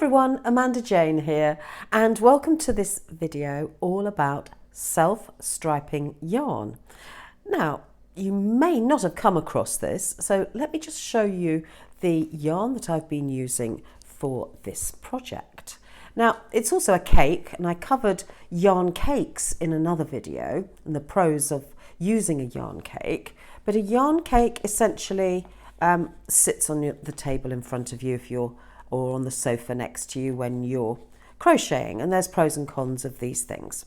Everyone, Amanda Jane here, and welcome to this video all about self-striping yarn. Now, you may not have come across this, so let me just show you the yarn that I've been using for this project. Now, it's also a cake, and I covered yarn cakes in another video and the pros of using a yarn cake, but a yarn cake essentially sits on the table in front of you if you're or on the sofa next to you when you're crocheting, and there's pros and cons of these things.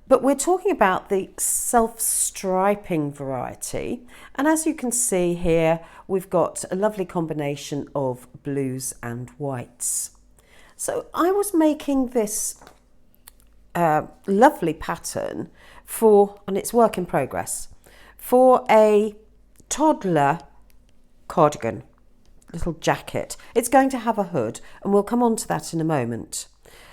But we're talking about the self-striping variety, and as you can see here, we've got a lovely combination of blues and whites. So I was making this lovely pattern for, and it's work in progress, for a toddler cardigan. Little jacket. It's going to have a hood, and we'll come on to that in a moment.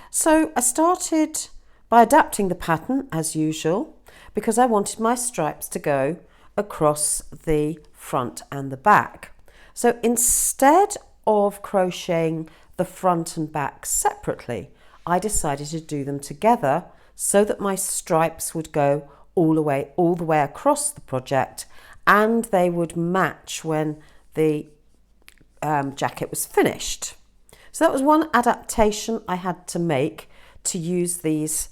So I started by adapting the pattern as usual because I wanted my stripes to go across the front and the back. So instead of crocheting the front and back separately, I decided to do them together so that my stripes would go all the way across the project, and they would match when the jacket was finished. So that was one adaptation I had to make to use these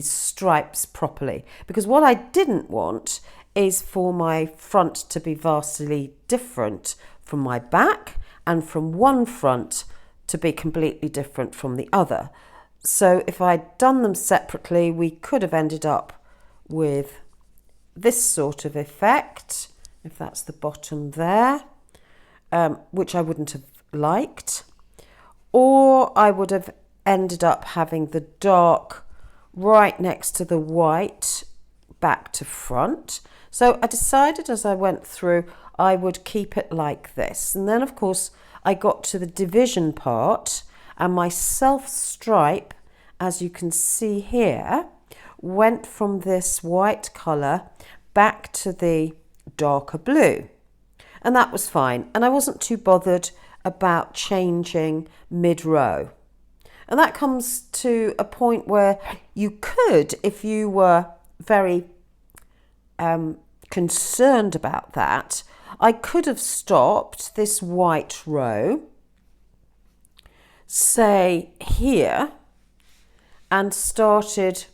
stripes properly, because what I didn't want is for my front to be vastly different from my back and from one front to be completely different from the other. So if I'd done them separately, we could have ended up with this sort of effect, if that's the bottom there. Which I wouldn't have liked, or I would have ended up having the dark right next to the white back to front. So I decided as I went through I would keep it like this, and then of course I got to the division part, and my self stripe, as you can see here, went from this white colour back to the darker blue. And that was fine, and I wasn't too bothered about changing mid-row. And that comes to a point where you could, if you were very concerned about that, I could have stopped this white row, say here, and started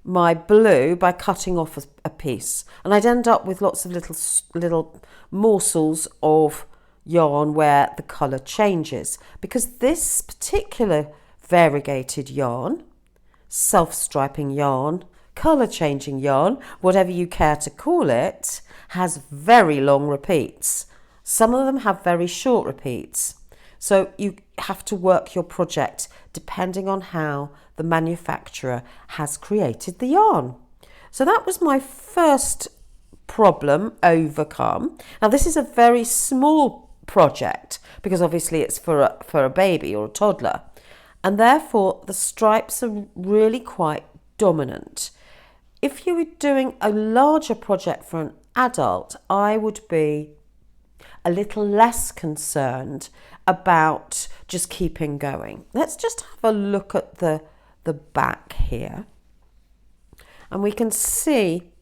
my blue by cutting off a piece, and I'd end up with lots of little morsels of yarn where the colour changes, because this particular variegated yarn, self-striping yarn, colour changing yarn, whatever you care to call it, has very long repeats. Some of them have very short repeats, so you have to work your project depending on how the manufacturer has created the yarn. So that was my first problem overcome. Now this is a very small project because obviously it's for a baby or a toddler, and therefore the stripes are really quite dominant. If you were doing a larger project for an adult, I would be a little less concerned about just keeping going. Let's just have a look at the back here, and we can see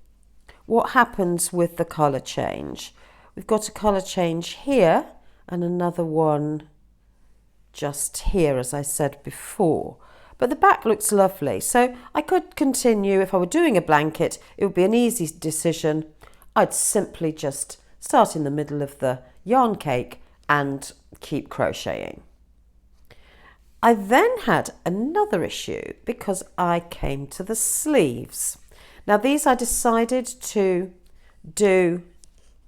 what happens with the colour change. We've got a colour change here and another one just here, as I said before, but the back looks lovely. So I could continue. If I were doing a blanket, it would be an easy decision. I'd simply just start in the middle of the yarn cake and keep crocheting. I then had another issue because I came to the sleeves. Now these I decided to do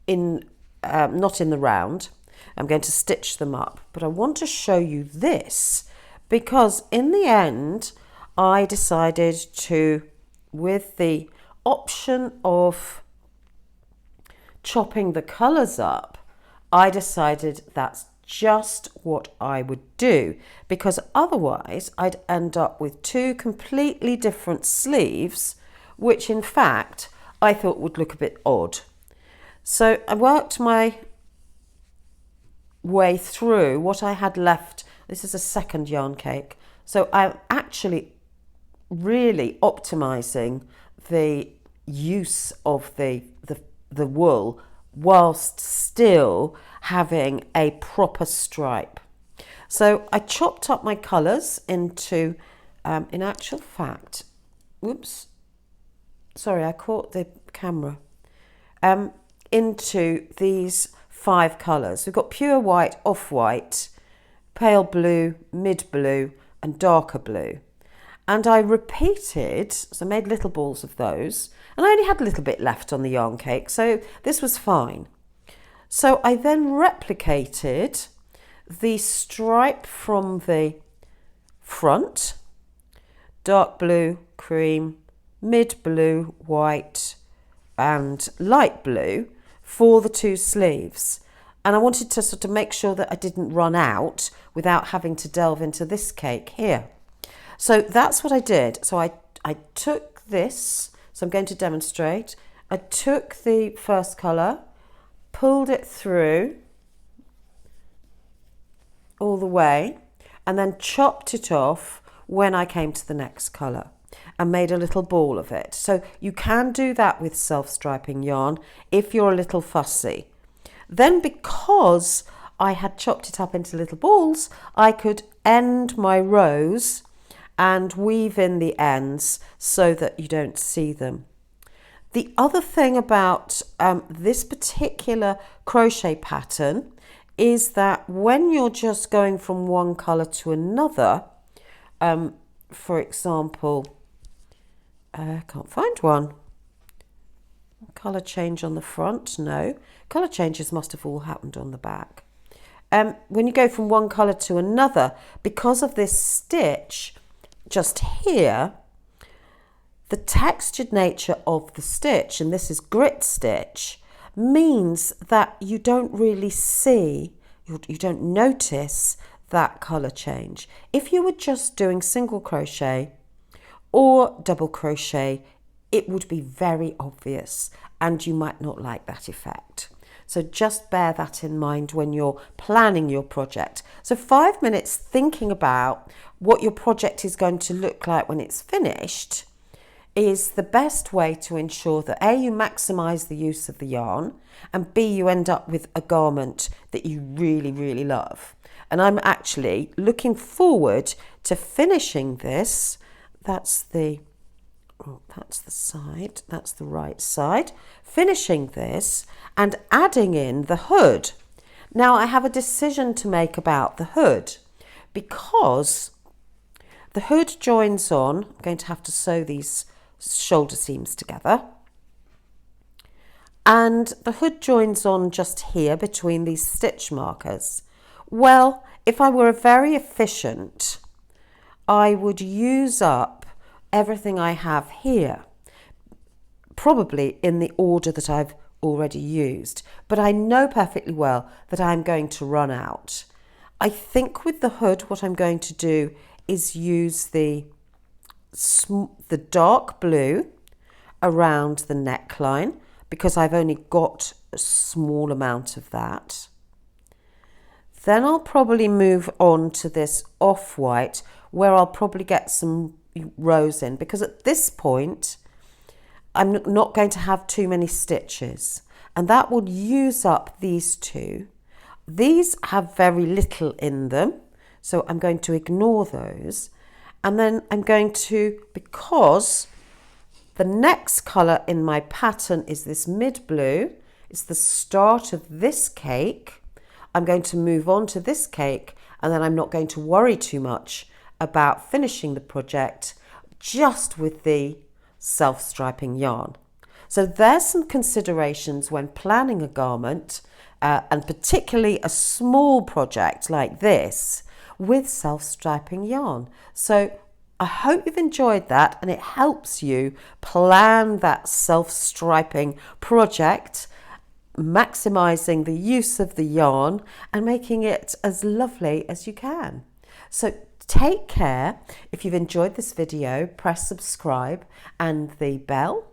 in not in the round. I'm going to stitch them up, but I want to show you this because in the end I decided to, with the option of chopping the colours up, I decided that's just what I would do, because otherwise I'd end up with two completely different sleeves, which in fact I thought would look a bit odd. So I worked my way through what I had left This is a second yarn cake. So I'm actually really optimizing the use of the wool whilst still having a proper stripe. So I chopped up my colours into, in actual fact, whoops, sorry, I caught the camera, into these 5 colours. We've got pure white, off-white, pale blue, mid-blue and darker blue. And I repeated, so I made little balls of those, and I only had a little bit left on the yarn cake, so this was fine. So I then replicated the stripe from the front, dark blue, cream, mid blue, white and light blue for the 2 sleeves. And I wanted to sort of make sure that I didn't run out without having to delve into this cake here. So that's what I did. So I took this, so I'm going to demonstrate. I took the first colour, pulled it through all the way, and then chopped it off when I came to the next colour and made a little ball of it. So you can do that with self-striping yarn if you're a little fussy. Then because I had chopped it up into little balls, I could end my rows and weave in the ends so that you don't see them. The other thing about this particular crochet pattern is that when you're just going from one colour to another, for example, I can't find one. Colour change on the front, no. Colour changes must have all happened on the back. When you go from one colour to another, because of this stitch just here, the textured nature of the stitch, and this is grit stitch, means that you don't really see, you don't notice that colour change. If you were just doing single crochet or double crochet, it would be very obvious and you might not like that effect. So just bear that in mind when you're planning your project. So 5 minutes thinking about what your project is going to look like when it's finished is the best way to ensure that A, you maximise the use of the yarn, and B, you end up with a garment that you really, really love. And I'm actually looking forward to finishing this. That's the side, that's the right side. Finishing this and adding in the hood. Now I have a decision to make about the hood because the hood joins on, I'm going to have to sew these shoulder seams together, and the hood joins on just here between these stitch markers. Well, if I were very efficient, I would use up everything I have here, probably in the order that I've already used, but I know perfectly well that I'm going to run out. I think with the hood what I'm going to do is use the dark blue around the neckline because I've only got a small amount of that. Then I'll probably move on to this off-white where I'll probably get some rows in, because at this point I'm not going to have too many stitches, and that would use up these two. These have very little in them, so I'm going to ignore those. And then I'm going to, because the next colour in my pattern is this mid blue, it's the start of this cake, I'm going to move on to this cake, and then I'm not going to worry too much about finishing the project just with the self-striping yarn. So there's some considerations when planning a garment, and particularly a small project like this with self-striping yarn. So I hope you've enjoyed that and it helps you plan that self-striping project, maximising the use of the yarn and making it as lovely as you can. So take care. If you've enjoyed this video, press subscribe and the bell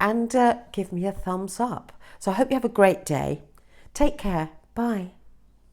and give me a thumbs up. So I hope you have a great day. Take care. Bye.